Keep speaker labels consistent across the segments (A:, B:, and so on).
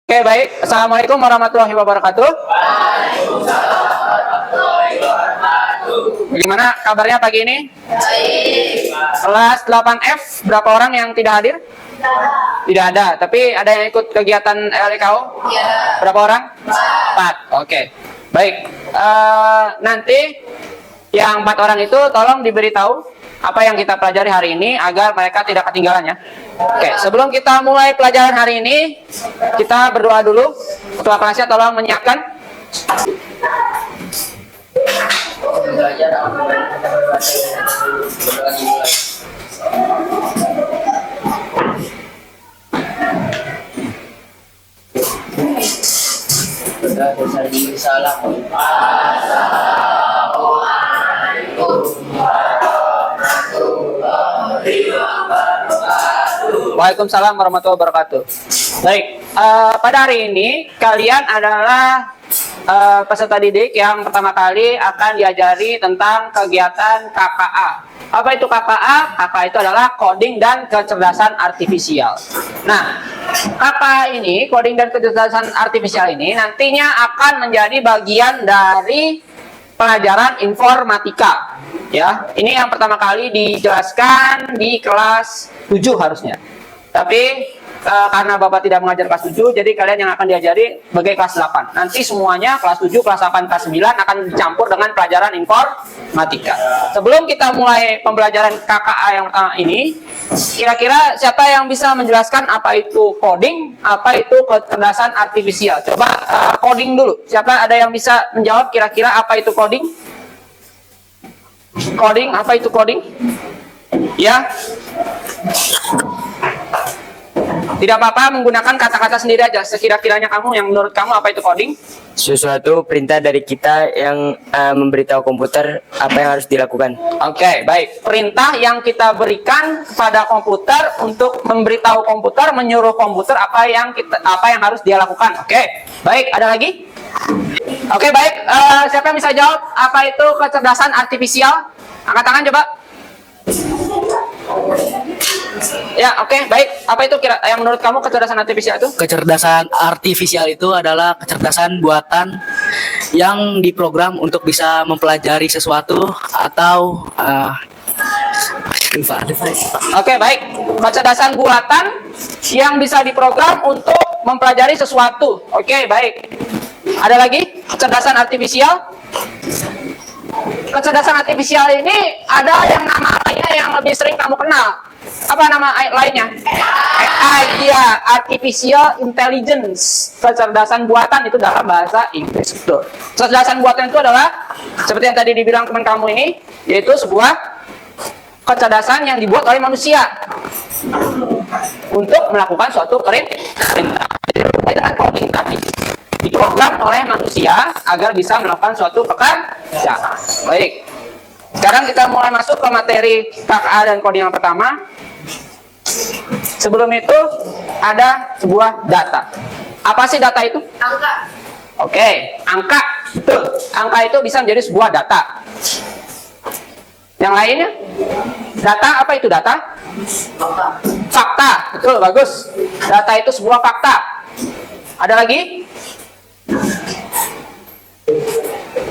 A: Oke, baik. Assalamualaikum warahmatullahi wabarakatuh. Bagaimana kabarnya pagi ini? Baik. Kelas 8F, berapa orang yang tidak hadir? Tidak ada. Tapi ada yang ikut kegiatan LKO? Iya. Berapa orang? 4. Oke. Baik. Nanti yang 4 orang itu tolong diberitahu apa yang kita pelajari hari ini agar mereka tidak ketinggalan ya. Oke, sebelum kita mulai pelajaran hari ini, kita berdoa dulu. Ketua kelasnya tolong menyiapkan. Waalaikumsalam warahmatullahi wabarakatuh. Baik, pada hari ini kalian adalah peserta didik yang pertama kali akan diajari tentang kegiatan KKA. Apa itu KKA? KKA itu adalah coding dan kecerdasan artifisial. Nah, KKA ini, coding dan kecerdasan artifisial ini nantinya akan menjadi bagian dari pelajaran informatika. Ya, ini yang pertama kali dijelaskan di kelas 7 harusnya. Tapi karena Bapak tidak mengajar kelas 7, jadi kalian yang akan diajari sebagai kelas 8. Nanti semuanya kelas 7, kelas 8, kelas 9 akan dicampur dengan pelajaran informatika. Sebelum kita mulai pembelajaran KKA yang pertama ini, kira-kira siapa yang bisa menjelaskan apa itu coding, apa itu kecerdasan artifisial? Coba coding dulu. Siapa ada yang bisa menjawab kira-kira apa itu coding? Coding, apa itu coding? Ya. Tidak apa-apa menggunakan kata-kata sendiri aja. Sekira-kiranya kamu, yang menurut kamu apa itu coding?
B: Suatu perintah dari kita yang memberitahu komputer apa yang harus dilakukan.
A: Oke, baik. Perintah yang kita berikan kepada komputer untuk memberitahu komputer, menyuruh komputer apa yang harus dia lakukan. Oke, baik. Ada lagi? Oke, baik. Siapa yang bisa jawab apa itu kecerdasan artifisial? Angkat tangan coba. Ya, oke, baik. Apa itu yang menurut kamu kecerdasan artifisial itu?
C: Kecerdasan artifisial itu adalah kecerdasan buatan yang diprogram untuk bisa mempelajari sesuatu atau
A: Oke, baik. Kecerdasan buatan yang bisa diprogram untuk mempelajari sesuatu. Oke, baik. Ada lagi kecerdasan artifisial? Kecerdasan artifisial ini ada yang nama lainnya yang lebih sering kamu kenal. Apa nama lainnya? AI, ya, artificial intelligence. Kecerdasan buatan itu dalam bahasa Inggris. Betul. Kecerdasan buatan itu adalah seperti yang tadi dibilang teman kamu ini, yaitu sebuah kecerdasan yang dibuat oleh manusia untuk melakukan suatu perintah. Coding tadi diprogram oleh manusia agar bisa melakukan suatu pekerjaan. Baik. Sekarang kita mulai masuk ke materi KKA dan coding yang pertama. Sebelum itu ada sebuah data. Apa sih data itu? Angka. Oke, angka. Betul. Angka itu bisa menjadi sebuah data. Yang lainnya? Data, apa itu data? Fakta. Fakta. Betul, bagus. Data itu sebuah fakta. Ada lagi?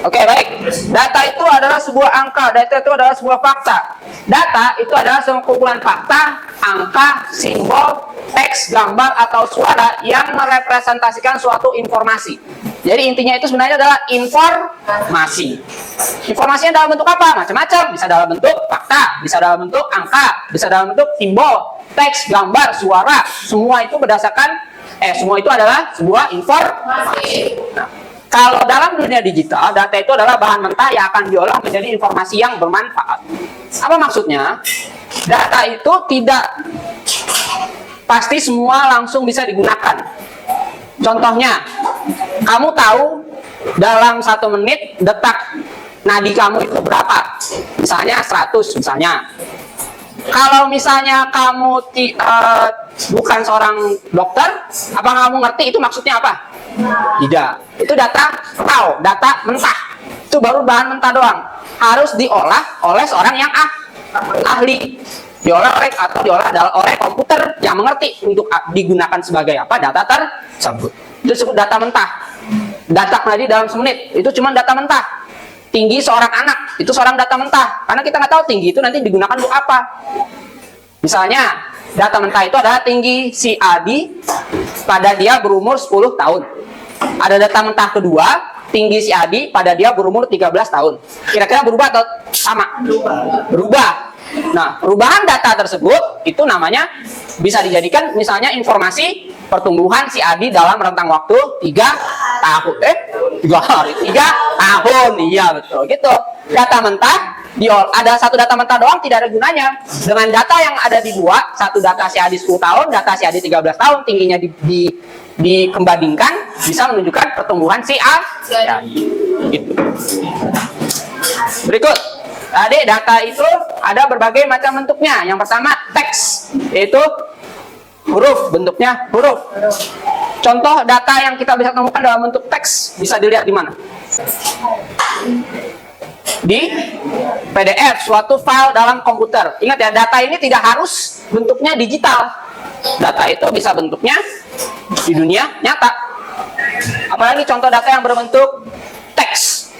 A: Oke, baik. Data itu adalah sebuah angka, data itu adalah sebuah fakta. Data itu adalah sekumpulan fakta, angka, simbol, teks, gambar, atau suara yang merepresentasikan suatu informasi. Jadi intinya itu sebenarnya adalah informasi. Informasinya dalam bentuk apa? Macam-macam. Bisa dalam bentuk fakta, bisa dalam bentuk angka, bisa dalam bentuk simbol, teks, gambar, suara. Semua itu semua itu adalah sebuah informasi. Nah, kalau dalam dunia digital, data itu adalah bahan mentah yang akan diolah menjadi informasi yang bermanfaat. Apa maksudnya? Data itu tidak pasti semua langsung bisa digunakan. Contohnya, kamu tahu dalam 1 menit detak nadi kamu itu berapa? Misalnya 100 misalnya. Kalau misalnya kamu bukan seorang dokter, apa kamu ngerti itu maksudnya apa? Tidak. Itu data mentah. Itu baru bahan mentah doang. Harus diolah oleh seorang yang ahli. diolah oleh komputer yang mengerti untuk digunakan sebagai apa data tersebut. Itu disebut data mentah. Data tadi dalam semenit itu cuma data mentah. Tinggi seorang anak itu seorang data mentah, karena kita nggak tahu tinggi itu nanti digunakan untuk apa. Misalnya data mentah itu adalah tinggi si Adi pada dia berumur 10 tahun. Ada data mentah kedua, tinggi si Adi pada dia berumur 13 tahun. Kira-kira berubah atau sama? Berubah. Nah, perubahan data tersebut itu namanya bisa dijadikan misalnya informasi pertumbuhan si Adi dalam rentang waktu 3 tahun. 3 hari, 3 tahun. Iya, betul. Gitu. Data mentah, ada satu data mentah doang tidak ada gunanya. Dengan data yang ada dibuat, satu data si Adi 10 tahun, data si Adi 13 tahun, tingginya dikembandingkan, bisa menunjukkan pertumbuhan si Adi. Gitu. Berikut. Tadi data itu ada berbagai macam bentuknya. Yang pertama teks, yaitu huruf, bentuknya huruf. Contoh data yang kita bisa temukan dalam bentuk teks bisa dilihat di mana? Di PDF, suatu file dalam komputer. Ingat ya, data ini tidak harus bentuknya digital. Data itu bisa bentuknya di dunia nyata. Apalagi contoh data yang berbentuk teks.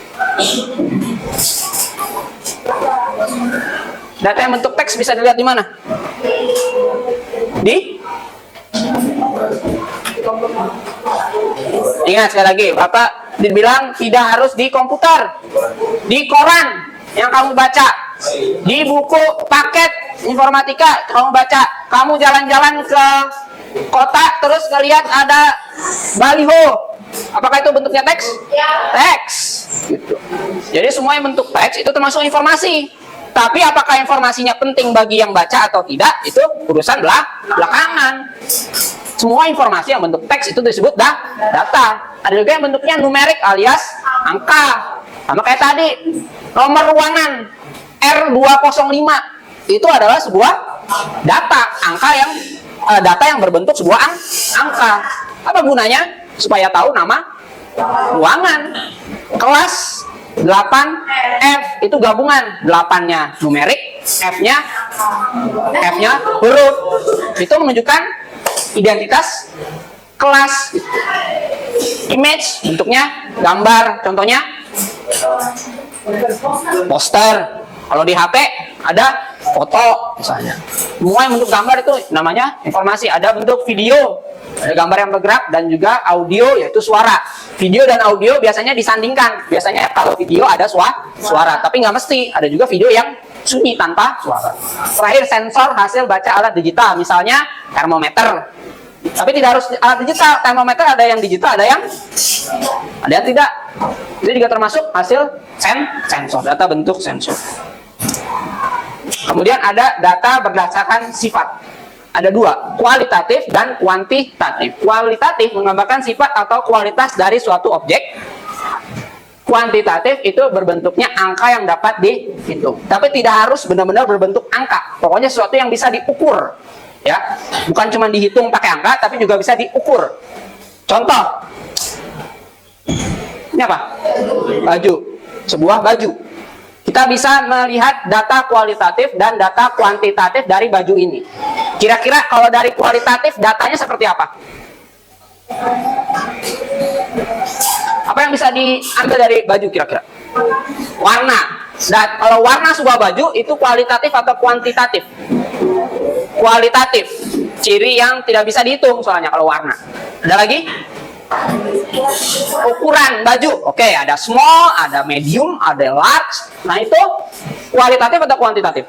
A: Data yang bentuk teks bisa dilihat di mana? Ingat sekali lagi, Bapak dibilang tidak harus di komputer, di koran yang kamu baca, di buku paket informatika kamu baca, kamu jalan-jalan ke kota terus ngelihat ada baliho. Apakah itu bentuknya teks? Teks. Gitu. Jadi semua yang bentuk teks itu termasuk informasi. Tapi apakah informasinya penting bagi yang baca atau tidak, itu urusan belakangan. Semua informasi yang bentuk teks itu disebut data. Ada juga yang bentuknya numerik alias angka. Sama kayak tadi, nomor ruangan R205 itu adalah sebuah data, data yang berbentuk sebuah angka. Apa gunanya? Supaya tahu nama ruangan. Kelas 8F itu gabungan, 8-nya numerik, F-nya huruf. Itu menunjukkan identitas kelas. Image, bentuknya gambar, contohnya poster. Kalau di HP ada foto misalnya. Semua yang bentuk gambar itu namanya informasi. Ada bentuk video, ada gambar yang bergerak, dan juga audio yaitu suara. Video dan audio biasanya disandingkan. Biasanya kalau video ada suara, tapi nggak mesti. Ada juga video yang sunyi tanpa suara. Terakhir, sensor hasil baca alat digital, misalnya termometer. Tapi tidak harus alat digital. Termometer ada yang digital, ada yang tidak. Itu juga termasuk hasil sensor, data bentuk sensor. Kemudian ada data berdasarkan sifat. Ada dua, kualitatif dan kuantitatif. Kualitatif menggambarkan sifat atau kualitas dari suatu objek. Kuantitatif itu berbentuknya angka yang dapat dihitung. Tapi tidak harus benar-benar berbentuk angka. Pokoknya sesuatu yang bisa diukur. Ya, bukan cuma dihitung pakai angka, tapi juga bisa diukur. Contoh, ini apa? Baju, sebuah baju. Kita bisa melihat data kualitatif dan data kuantitatif dari baju ini. Kira-kira kalau dari kualitatif datanya seperti apa? Apa yang bisa diambil dari baju kira-kira? Warna. Dan kalau warna sebuah baju itu kualitatif atau kuantitatif? Kualitatif. Ciri yang tidak bisa dihitung soalnya kalau warna. Ada lagi? Ukuran baju. Oke, ada small, ada medium, ada large. Nah, itu kualitatif atau kuantitatif?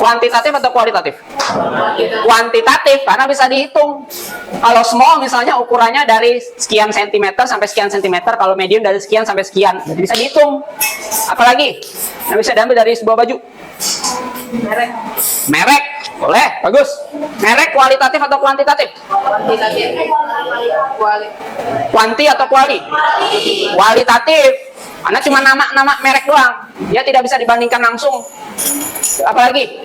A: Kuantitatif atau kualitatif? Kuantitatif, karena bisa dihitung. Kalau small misalnya ukurannya dari sekian sentimeter sampai sekian sentimeter. Kalau medium dari sekian sampai sekian. Jadi bisa dihitung. Apalagi yang bisa diambil dari sebuah baju? Merek. Boleh, bagus. Merek kualitatif atau kuantitatif? Kuanti atau kuali? Kualitatif. Karena cuma nama merek doang. Dia tidak bisa dibandingkan langsung. Apalagi?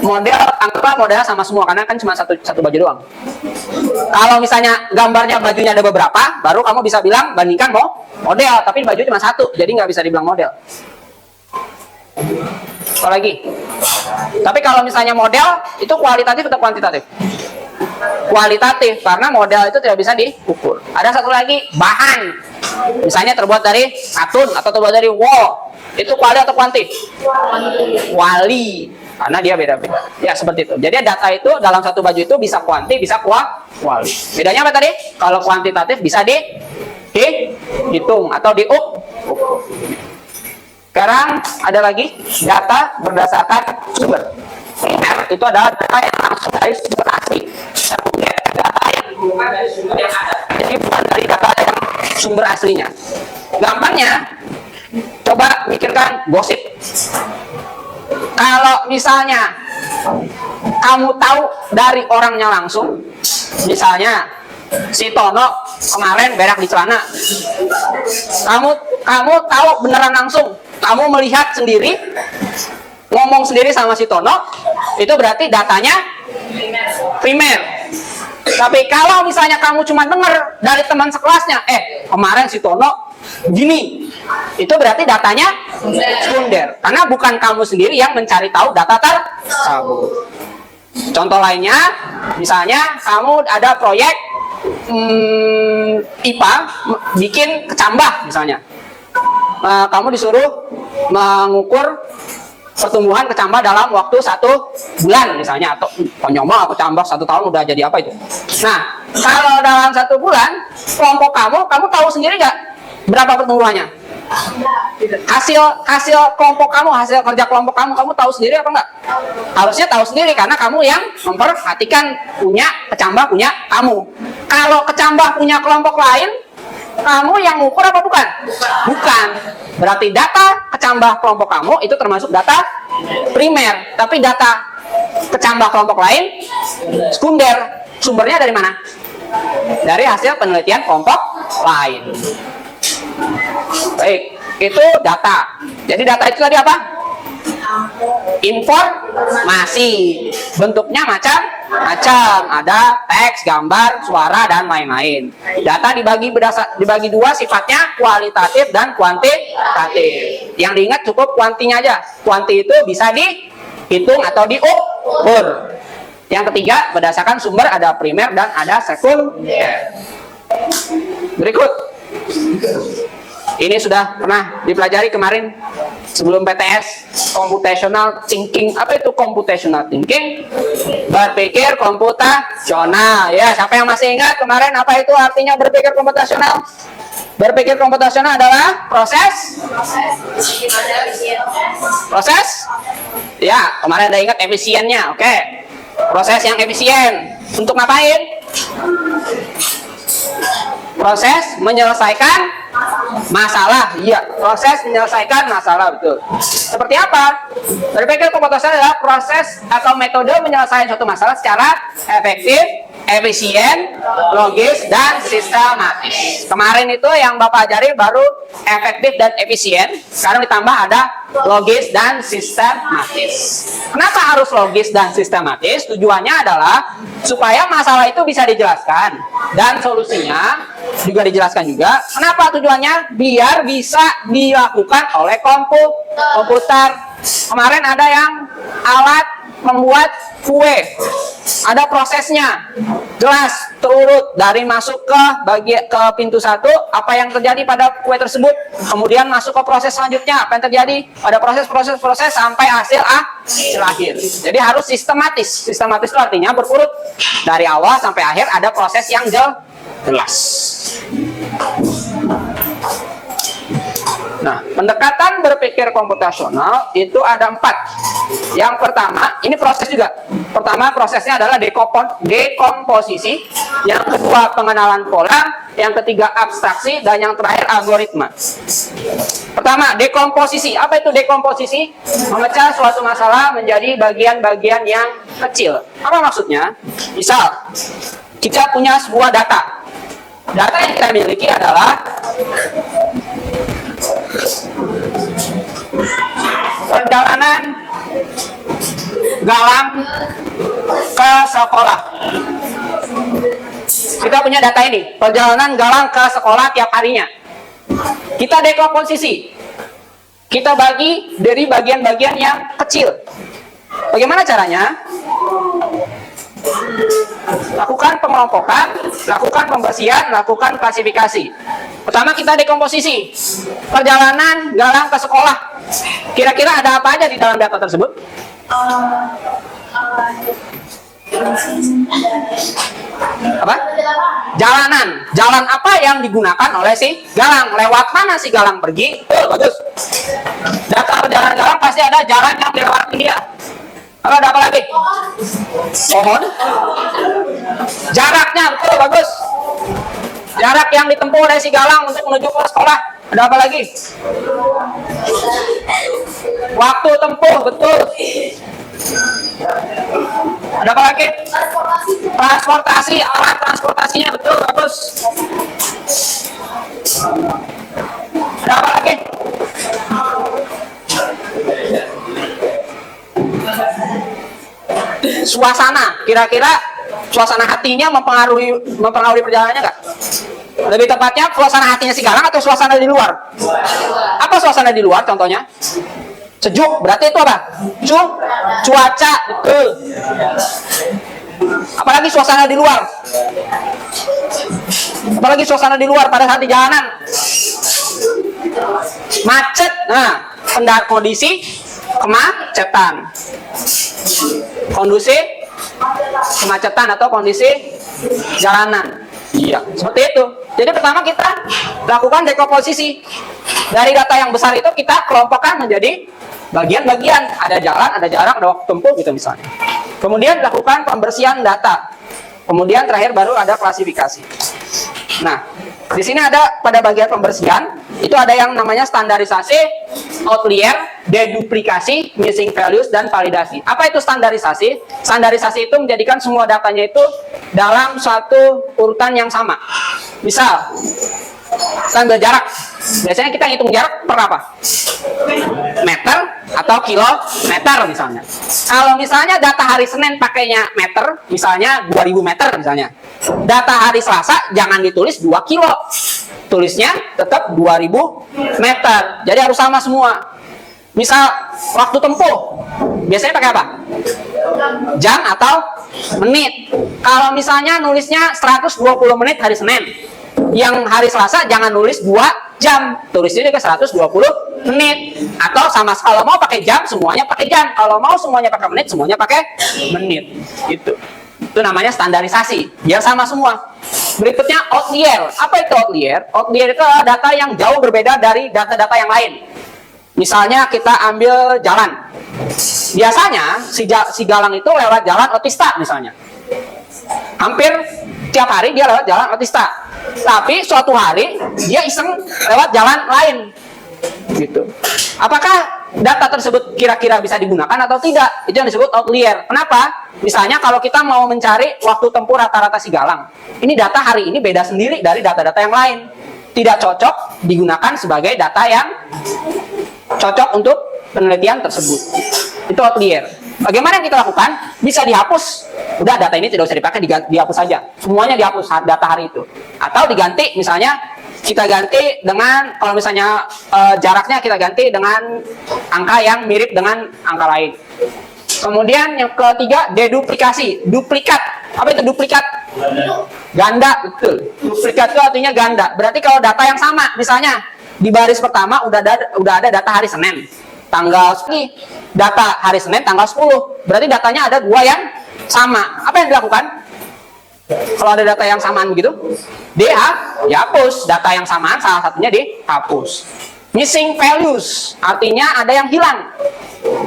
A: Model, anggaplah modelnya sama semua, karena kan cuma satu baju doang. Kalau misalnya gambarnya bajunya ada beberapa, baru kamu bisa bilang bandingkan model, tapi baju cuma satu, jadi nggak bisa dibilang model. Apa lagi? Tapi kalau misalnya model itu kualitatif atau kuantitatif? Kualitatif, karena model itu tidak bisa diukur. Ada satu lagi, bahan. Misalnya terbuat dari katun atau terbuat dari wool. Itu kuali atau kuanti? Kuali. Karena dia beda-beda. Ya, seperti itu. Jadi data itu dalam satu baju itu bisa kuanti, bisa kuali. Bedanya apa tadi? Kalau kuantitatif bisa dihitung atau diukur. Sekarang ada lagi data berdasarkan sumber. Itu adalah data yang langsung dari sumber asli. Data yang bukan dari sumber yang ada. Jadi bukan dari data yang sumber aslinya. Gampangnya, coba mikirkan gosip. Kalau misalnya kamu tahu dari orangnya langsung, misalnya si Tono kemarin berak di celana, kamu tahu beneran langsung, kamu melihat sendiri, ngomong sendiri sama si Tono, itu berarti datanya primer. Tapi kalau misalnya kamu cuma dengar dari teman sekelasnya, kemarin si Tono gini, itu berarti datanya sekunder, karena bukan kamu sendiri yang mencari tahu data tersebut. Contoh lainnya, misalnya kamu ada proyek IPA bikin kecambah misalnya. Kamu disuruh mengukur pertumbuhan kecambah dalam waktu 1 bulan misalnya, atau konyol aku cambah 1 tahun udah jadi apa itu. Nah, kalau dalam 1 bulan kelompok kamu tahu sendiri nggak berapa pertumbuhannya? Hasil kelompok kamu, hasil kerja kelompok kamu tahu sendiri apa enggak? Harusnya tahu sendiri, karena kamu yang memperhatikan punya kecambah punya kamu. Kalau kecambah punya kelompok lain, kamu yang ngukur apa bukan? Bukan. Berarti data kecambah kelompok kamu itu termasuk data primer, tapi data kecambah kelompok lain sekunder. Sumbernya dari mana? Dari hasil penelitian kelompok lain. Baik, itu data. Jadi data itu tadi apa? Informasi. Bentuknya macam-macam. Ada teks, gambar, suara, dan lain-lain. Data dibagi dua, sifatnya kualitatif dan kuantitatif. Yang diingat cukup kuantinya aja. Kuanti itu bisa dihitung atau diukur. Yang ketiga, berdasarkan sumber ada primer dan ada sekunder. Berikut. Ini sudah pernah dipelajari kemarin sebelum PTS, computational thinking. Apa itu computational thinking? Berpikir komputasional. Ya, siapa yang masih ingat kemarin apa itu artinya berpikir komputasional? Berpikir komputasional adalah proses. Ya, kemarin ada ingat efisiennya. Oke. Proses yang efisien. Untuk ngapain? Proses menyelesaikan masalah. Iya, proses menyelesaikan masalah, betul. Seperti apa? Berpikir komputasional adalah proses atau metode menyelesaikan suatu masalah secara efektif, efisien, logis, dan sistematis. Kemarin itu yang Bapak ajari baru efektif dan efisien. Sekarang ditambah ada logis dan sistematis. Kenapa harus logis dan sistematis? Tujuannya adalah supaya masalah itu bisa dijelaskan dan solusinya juga dijelaskan juga. Kenapa tujuannya? Biar bisa dilakukan oleh komputer. Kemarin ada yang alat membuat kue, ada prosesnya jelas terurut dari masuk ke pintu 1, apa yang terjadi pada kue tersebut, kemudian masuk ke proses selanjutnya, apa yang terjadi pada proses sampai hasil akhir. Jadi harus sistematis. Sistematis itu artinya berurut dari awal sampai akhir, ada proses yang jelas. Nah, pendekatan berpikir komputasional itu ada 4. Yang pertama, ini proses juga. Pertama, prosesnya adalah dekomposisi. Yang kedua, pengenalan pola. Yang ketiga, abstraksi. Dan yang terakhir, algoritma. Pertama, dekomposisi. Apa itu dekomposisi? Memecah suatu masalah menjadi bagian-bagian yang kecil. Apa maksudnya? Misal, kita punya sebuah data. Data yang kita miliki adalah perjalanan Galang ke sekolah. Kita punya data ini, perjalanan Galang ke sekolah tiap harinya. Kita dekomposisi. kita bagi dari bagian-bagian yang kecil. Bagaimana caranya? Lakukan pengelompokan, lakukan pembersihan, lakukan klasifikasi. Pertama kita dekomposisi. Perjalanan Galang ke sekolah. Kira-kira ada apa aja di dalam data tersebut? Apa? Jalanan. Jalan apa yang digunakan oleh si Galang? Lewat mana si Galang pergi? Bagus. Data perjalanan Galang pasti ada jalan yang dilewati dia. Lalu ada apa lagi? Pohon. Jaraknya, betul, bagus. Jarak yang ditempuh oleh si Galang untuk menuju ke sekolah. Ada apa lagi? Waktu tempuh, betul. Ada apa lagi? Transportasi, alat transportasinya, betul, bagus. Ada apa lagi? Suasana, kira-kira suasana hatinya mempengaruhi perjalanannya nggak? Lebih tepatnya suasana hatinya si Galang atau suasana di luar? Apa suasana di luar contohnya? Sejuk, berarti itu apa? Cuaca, betul. Apalagi suasana di luar? Apalagi suasana di luar pada saat di jalanan? Macet, nah, kondisi kemacetan. Kondisi kemacetan atau kondisi jalanan. Iya, seperti itu. Jadi pertama kita lakukan dekomposisi. Dari data yang besar itu kita kelompokkan menjadi bagian-bagian. Ada jalan, ada jarak, ada waktu tempuh gitu misalnya. Kemudian lakukan pembersihan data. Kemudian terakhir baru ada klasifikasi. Nah, di sini ada pada bagian pembersihan itu ada yang namanya standarisasi, outlier, deduplikasi, missing values, dan validasi. Apa itu standarisasi? Standarisasi itu menjadikan semua datanya itu dalam satu urutan yang sama. Misal, kita ambil jarak. Biasanya kita hitung jarak per apa? Meter atau kilometer misalnya. Kalau misalnya data hari Senin pakainya meter, misalnya 2000 meter misalnya. Data hari Selasa jangan ditulis 2 kilo. Tulisnya tetap 2000 meter. Jadi harus sama semua. Misal waktu tempuh, biasanya pakai apa? Jam atau menit. Kalau misalnya nulisnya 120 menit hari Senin, yang hari Selasa jangan nulis 2 jam, tulisnya juga 120 menit. Atau sama, kalau mau pakai jam semuanya pakai jam, kalau mau semuanya pakai menit semuanya pakai menit. Itu namanya standarisasi, biar sama semua. Berikutnya outlier. Apa itu outlier? Outlier itu adalah data yang jauh berbeda dari data-data yang lain. Misalnya kita ambil jalan. Biasanya si Galang itu lewat jalan Otista misalnya. Hampir tiap hari dia lewat jalan Otista. Tapi suatu hari dia iseng lewat jalan lain. Gitu. Apakah data tersebut kira-kira bisa digunakan atau tidak? Itu yang disebut outlier. Kenapa? Misalnya kalau kita mau mencari waktu tempuh rata-rata si Galang. Ini data hari ini beda sendiri dari data-data yang lain. Tidak cocok digunakan sebagai data yang cocok untuk penelitian tersebut. Itu outlier. Bagaimana yang kita lakukan? Bisa dihapus. Udah, data ini tidak usah dipakai, dihapus saja. Semuanya dihapus data hari itu. Atau diganti, misalnya kita ganti dengan, kalau misalnya jaraknya kita ganti dengan angka yang mirip dengan angka lain. Kemudian yang ketiga, deduplikasi. Duplikat. Apa itu duplikat? Ganda, betul. Duplikat itu artinya ganda. Berarti kalau data yang sama, misalnya di baris pertama udah ada data hari Senin, tanggal segini, data hari Senin tanggal 10. Berarti datanya ada 2 yang sama. Apa yang dilakukan? Kalau ada data yang samaan begitu, dihapus. Data yang samaan salah satunya dihapus. Missing values, artinya ada yang hilang.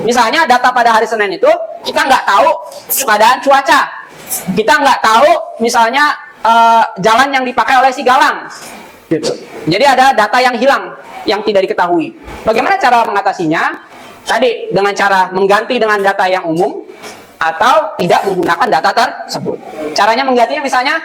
A: Misalnya data pada hari Senin itu kita nggak tahu keadaan cuaca, kita nggak tahu misalnya jalan yang dipakai oleh si Galang. Gitu. Jadi ada data yang hilang yang tidak diketahui. Bagaimana cara mengatasinya? Tadi dengan cara mengganti dengan data yang umum atau tidak menggunakan data tersebut. Caranya menggantinya misalnya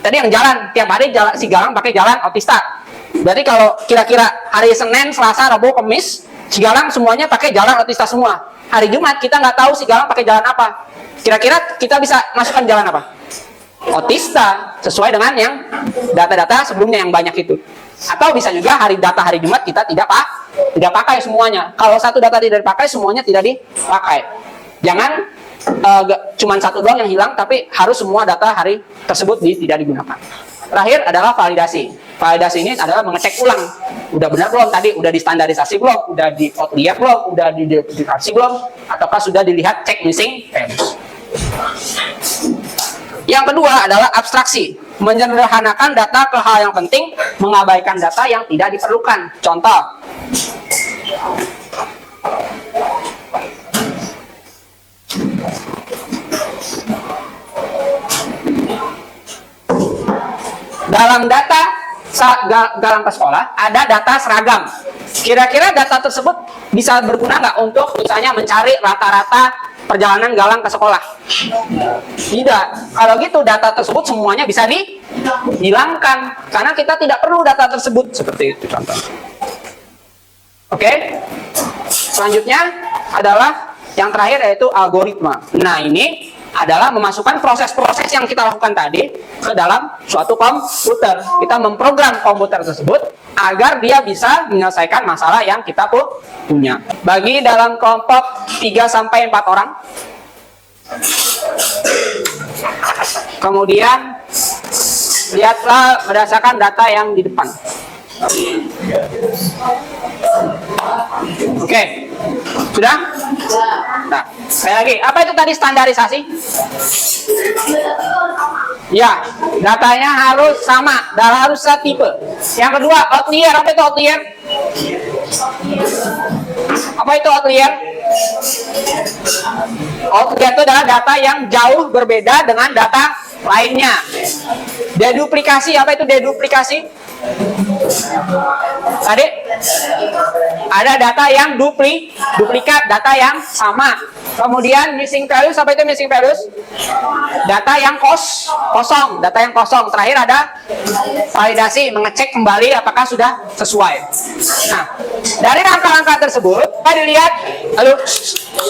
A: tadi yang jalan tiap hari si Galang pakai jalan Otista. Berarti kalau kira-kira hari Senin, Selasa, Rabu, Kamis, si Galang semuanya pakai jalan Otista semua. Hari Jumat kita nggak tahu si Galang pakai jalan apa. Kira-kira kita bisa masukkan jalan apa? Otista, sesuai dengan yang data-data sebelumnya yang banyak itu. Atau bisa juga data hari Jumat kita tidak pakai semuanya. Kalau satu data tidak dipakai, semuanya tidak dipakai. Jangan cuman satu doang yang hilang, tapi harus semua data hari tersebut tidak digunakan. Terakhir adalah validasi. Validasi ini adalah mengecek ulang. Udah benar belum tadi? Udah distandarisasi belum? Udah di outlier belum? Udah diduplikasi belum? Ataukah sudah dilihat cek missing values? Yang kedua adalah abstraksi. Menyederhanakan data ke hal yang penting, mengabaikan data yang tidak diperlukan. Contoh. Dalam data galang ke sekolah ada data seragam. Kira-kira data tersebut bisa berguna nggak untuk misalnya mencari rata-rata perjalanan galang ke sekolah? Tidak. Kalau gitu data tersebut semuanya bisa dihilangkan karena kita tidak perlu data tersebut. Seperti itu contoh. Oke. Selanjutnya adalah yang terakhir yaitu algoritma. Nah, ini adalah memasukkan proses-proses yang kita lakukan tadi ke dalam suatu komputer. Kita memprogram komputer tersebut agar dia bisa menyelesaikan masalah yang kita punya. Bagi dalam kelompok 3-4 orang. Kemudian lihatlah berdasarkan data yang di depan. Oke. Sudah? Nah, sekali lagi, apa itu tadi standarisasi? Ya, datanya harus sama dan harus setipe. Yang kedua, outlier. Apa itu outlier? Apa itu outlier? Outlier itu adalah data yang jauh berbeda dengan data lainnya. Deduplikasi. Apa itu deduplikasi? Tadi ada data yang duplikat, data yang sama. Kemudian missing values. Apa itu missing values? Data yang kosong, data yang kosong. Terakhir ada validasi, mengecek kembali apakah sudah sesuai. Nah, dari angka-angka tersebut,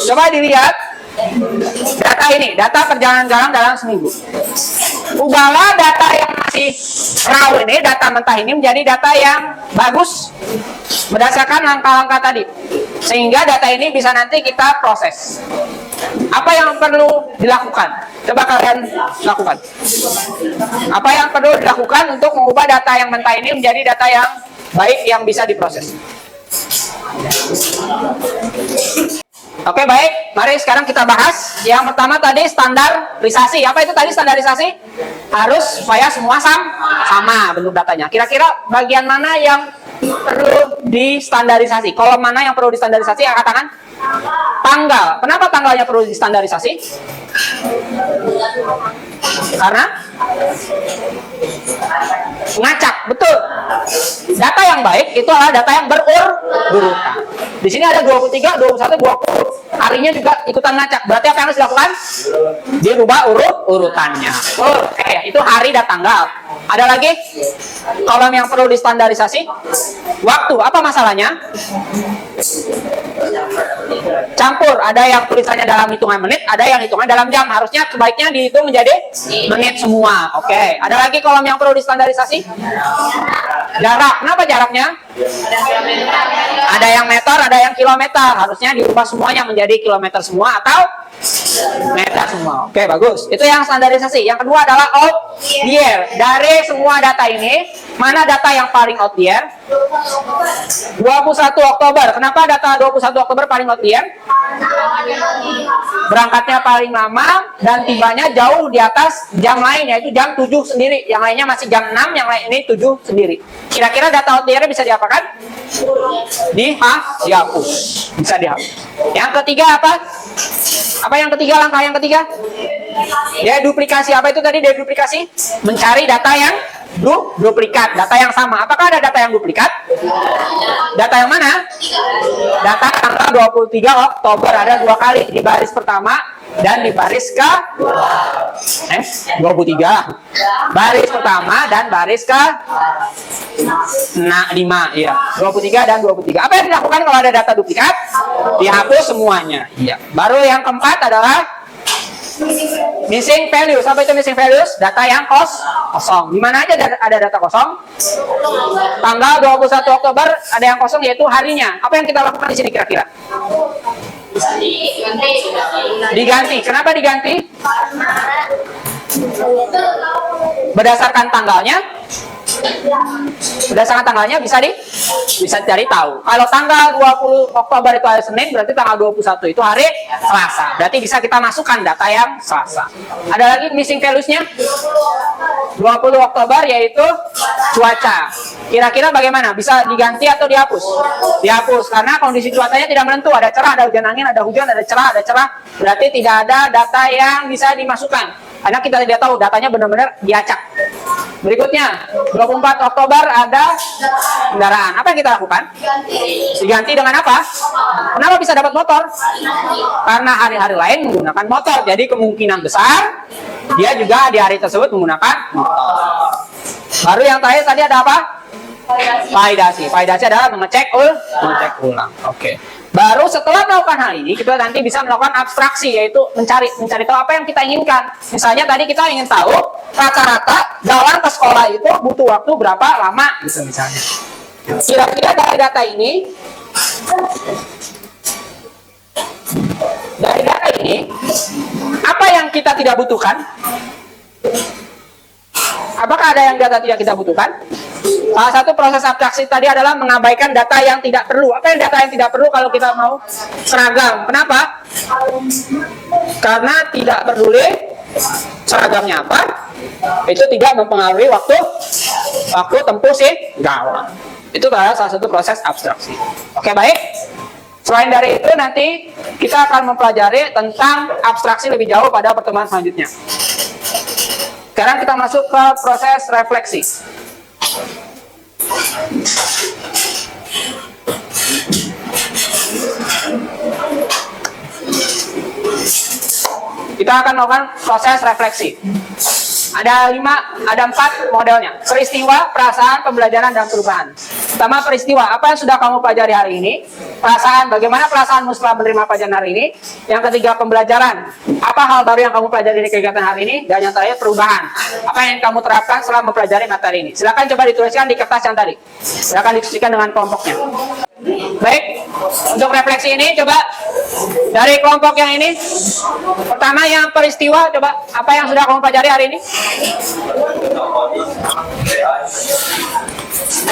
A: coba dilihat data ini, data perjalanan galang dalam seminggu. Ubahlah data yang masih raw ini, data mentah ini menjadi data yang bagus berdasarkan langkah-langkah tadi, sehingga data ini bisa nanti kita proses. Apa yang perlu dilakukan? Coba kalian lakukan. Apa yang perlu dilakukan untuk mengubah data yang mentah ini menjadi data yang baik yang bisa diproses? Oke, baik. Mari sekarang kita bahas. Yang pertama tadi standarisasi. Apa itu tadi standarisasi? Harus supaya semua sama bentuk datanya. Kira-kira bagian mana yang perlu distandarisasi? Kolom mana yang perlu distandarisasi? Angkat tangan. Tanggal. Kenapa tanggalnya perlu distandarisasi? Karena ngacak, betul. Data yang baik itu adalah data yang berurutan. Di sini ada 23, 21, 20. Harinya juga ikutan ngacak. Berarti apa yang harus dilakukan? Dirubah urutannya. Oke, itu hari dan tanggal. Ada lagi kolom yang perlu distandarisasi? Waktu. Apa masalahnya? Campur. Ada yang tulisannya dalam hitungan menit, ada yang hitungan dalam jam. Harusnya sebaiknya dihitung menjadi menit semua. Oke. Ada lagi kolom yang perlu distandarisasi? Jarak. Kenapa jaraknya? Ada yang meter, ada yang kilometer. Harusnya diubah semuanya menjadi kilometer semua atau meter semua. Oke, bagus. Itu yang standarisasi. Yang kedua adalah outlier. Dari semua data ini, mana data yang paling outlier? 21 Oktober. Kenapa data 21 Oktober paling outlier? Berangkatnya paling lama dan tibanya jauh di atas jam lain, yaitu jam 7 sendiri. Yang lainnya masih jam 6, yang lain ini 7 sendiri. Kira-kira data outliernya bisa diapakan? Dihapus. Bisa dihapus. Yang ketiga apa? Apa yang ketiga? Langkah yang ketiga? Deduplikasi. Apa itu tadi deduplikasi? Mencari data yang duplikat, data yang sama. Apakah ada data yang duplikat? Data yang mana? Data tanggal 23 Oktober ada 2 kali di baris pertama dan di baris ke 23. Baris pertama dan baris ke 5, iya. 23 dan 23. Apa yang dilakukan kalau ada data duplikat? Dihapus semuanya. Iya. Baru yang keempat adalah Missing values. Apa itu missing values? Data yang kosong. Di mana aja ada data kosong? Tanggal 21 Oktober ada yang kosong, yaitu harinya. Apa yang kita lakukan di sini kira-kira? Diganti. Kenapa diganti? Berdasarkan tanggalnya. Berdasarkan tanggalnya bisa cari tahu. Kalau tanggal 20 Oktober itu hari Senin, berarti tanggal 21 itu hari Selasa. Berarti bisa kita masukkan data yang Selasa. Ada lagi missing values-nya? 20 Oktober yaitu cuaca. Kira-kira bagaimana? Bisa diganti atau dihapus? Dihapus, karena kondisi cuacanya tidak menentu. Ada cerah, ada hujan angin, ada hujan, ada cerah, ada cerah. Berarti tidak ada data yang bisa dimasukkan. Karena kita tidak tahu, datanya benar-benar diacak. Berikutnya, 24 Oktober ada kendaraan. Apa yang kita lakukan? Diganti dengan apa? Kenapa bisa dapat motor? Karena hari-hari lain menggunakan motor. Jadi kemungkinan besar dia juga di hari tersebut menggunakan motor. Baru yang terakhir tadi ada apa? Validasi. Validasi adalah mengecek ulang. Oke. Baru setelah melakukan hal ini, kita nanti bisa melakukan abstraksi, yaitu mencari tahu apa yang kita inginkan. Misalnya tadi kita ingin tahu rata-rata jalan ke sekolah itu butuh waktu berapa lama, gitu misalnya. Kira-kira dari data ini, apa yang kita tidak butuhkan? Apakah ada yang data tidak kita butuhkan? Salah satu proses abstraksi tadi adalah mengabaikan data yang tidak perlu. Apa yang data yang tidak perlu kalau kita mau seragam? Kenapa? Karena tidak peduli seragamnya apa, itu tidak mempengaruhi waktu tempuh si gawat. Itu adalah salah satu proses abstraksi. Oke, baik. Selain dari itu, nanti kita akan mempelajari tentang abstraksi lebih jauh pada pertemuan selanjutnya. Sekarang kita masuk ke proses refleksi. Kita akan melakukan proses refleksi. Ada 4 modelnya. Peristiwa, perasaan, pembelajaran, dan perubahan. Pertama, peristiwa. Apa yang sudah kamu pelajari hari ini? Perasaan, bagaimana perasaanmu setelah menerima pelajaran hari ini? Yang ketiga, pembelajaran. Apa hal baru yang kamu pelajari di kegiatan hari ini? Dan yang terakhir, perubahan. Apa yang kamu terapkan setelah mempelajari materi ini? Silakan coba dituliskan di kertas yang tadi. Silakan diskusikan dengan kelompoknya. Baik, untuk refleksi ini coba dari kelompok yang ini. Pertama yang peristiwa, coba apa yang sudah kamu pelajari hari ini?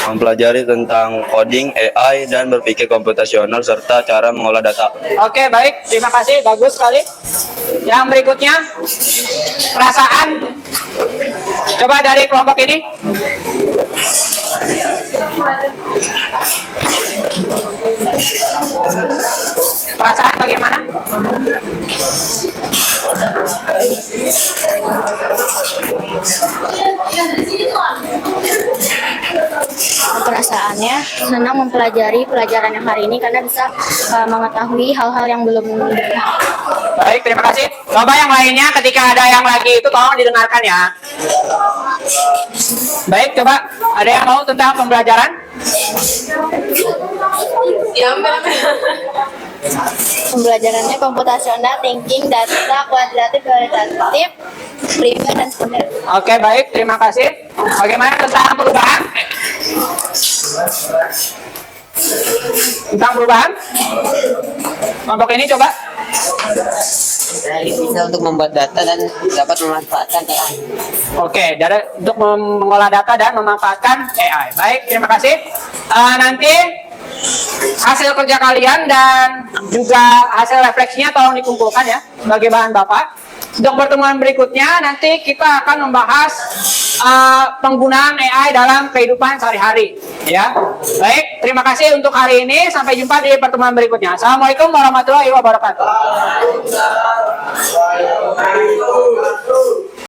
D: Mempelajari tentang coding, AI, dan berpikir komputasional serta cara mengolah data.
A: Oke, baik, terima kasih, bagus sekali. Yang berikutnya, perasaan. Coba dari kelompok ini. Perasaan bagaimana?
E: Perasaannya senang mempelajari pelajaran yang hari ini karena bisa mengetahui hal-hal yang belum diketahui.
A: Baik, terima kasih. Coba yang lainnya ketika ada yang lagi itu tolong didengarkan ya. Baik, coba ada yang mau tentang pembelajaran?
E: Pembelajarannya komputasional, thinking, data, kuantitatif, kualitatif, primer, dan sekunder.
A: Oke, baik, terima kasih. Bagaimana tentang perubahan? Tentang perubahan? Kelompok ini coba.
F: Bisa untuk membuat data dan dapat memanfaatkan AI.
A: Oke, untuk mengolah data dan memanfaatkan AI. Baik, terima kasih. Nanti hasil kerja kalian dan juga hasil refleksinya tolong dikumpulkan ya sebagai bahan Bapak. Untuk pertemuan berikutnya nanti kita akan membahas penggunaan AI dalam kehidupan sehari-hari ya. Baik, terima kasih untuk hari ini. Sampai jumpa di pertemuan berikutnya. Assalamualaikum warahmatullahi wabarakatuh.